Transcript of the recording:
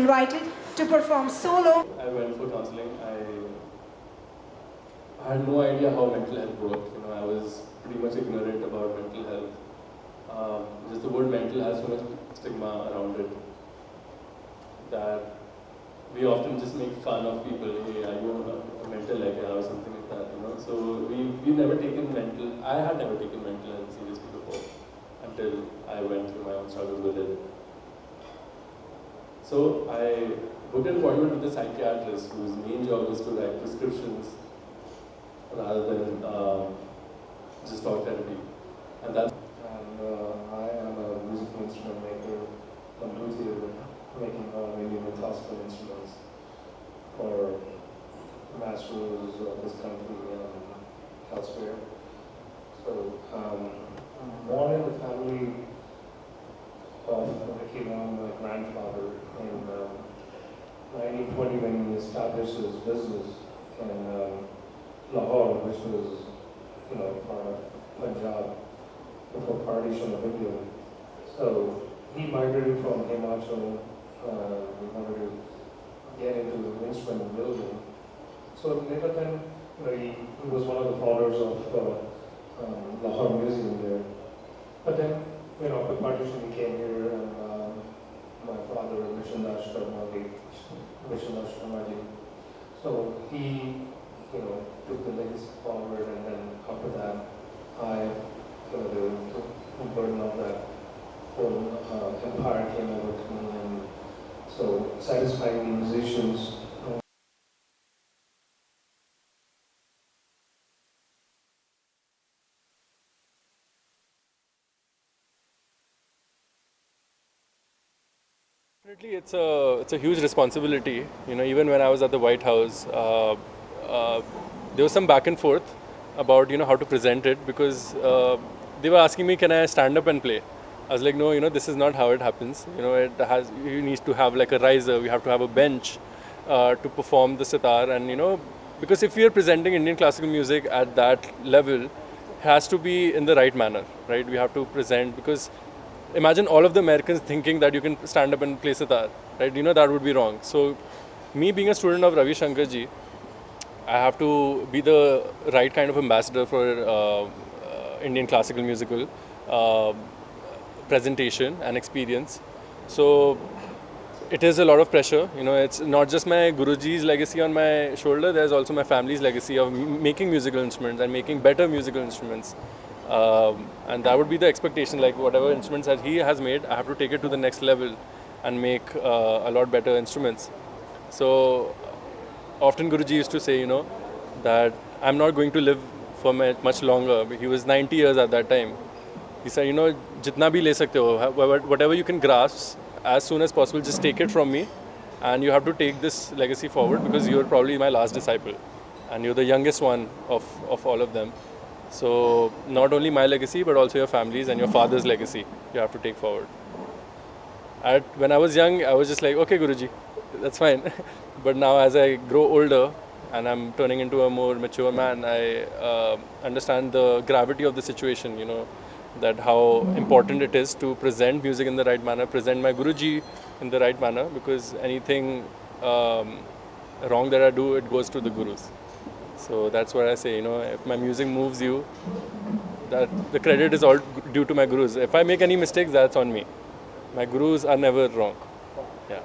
invited to perform solo. I went for counseling. I had no idea how mental health worked. I was pretty much ignorant about mental health. Just the word mental has so much stigma around it that we often just make fun of people. Hey, are you a mental like or something like that? So we've never taken mental. I had never taken mental health seriously before until I went through my own struggles with it. So I booked an appointment with a psychiatrist whose main job is to write prescriptions rather than just talk therapy. And that's. I am a musical instrument maker, a luthier, making Indian and classical instruments for masters of this country and elsewhere. So I'm born in the family of Rikhiram, my grandfather, in 1920 when he established his business in Lahore, which was, part of Punjab before partition of India. So he migrated from Himachal. We wanted to get into instrument building. So later then, he was one of the founders of Lahore Museum there. But then, the partition came here, and my father, Sharma, so he, took the legacy forward, and then after that, I, the burden of that whole empire came over to me, and so satisfying the musicians. Definitely, it's a huge responsibility. Even when I was at the White House, there was some back and forth about how to present it, because they were asking me, can I stand up and play? I was like, no, this is not how it happens. You need to have like a riser, we have to have a bench to perform the sitar, and because if we are presenting Indian classical music at that level, it has to be in the right manner, right? We have to present, because imagine all of the Americans thinking that you can stand up and play sitar, right? That would be wrong. So me being a student of Ravi Shankar ji, I have to be the right kind of ambassador for Indian classical musical presentation and experience. So it is a lot of pressure. It's not just my Guruji's legacy on my shoulder, there's also my family's legacy of making musical instruments and making better musical instruments. And that would be the expectation, like whatever instruments that he has made, I have to take it to the next level and make a lot better instruments. So often Guruji used to say, that I'm not going to live for much longer. He was 90 years at that time. He said, jitna bhi le sakte ho, whatever you can grasp, as soon as possible, just take it from me. And you have to take this legacy forward, because you're probably my last disciple. And you're the youngest one of all of them. So not only my legacy, but also your family's and your father's legacy you have to take forward. When I was young, I was just like, okay, Guruji, that's fine. But now as I grow older and I'm turning into a more mature man, I understand the gravity of the situation, that how important it is to present music in the right manner, present my Guruji in the right manner, because anything wrong that I do, it goes to the Gurus. So that's what I say, if my music moves you, that the credit is all due to my Gurus. If I make any mistakes, that's on me. My Gurus are never wrong. Yeah.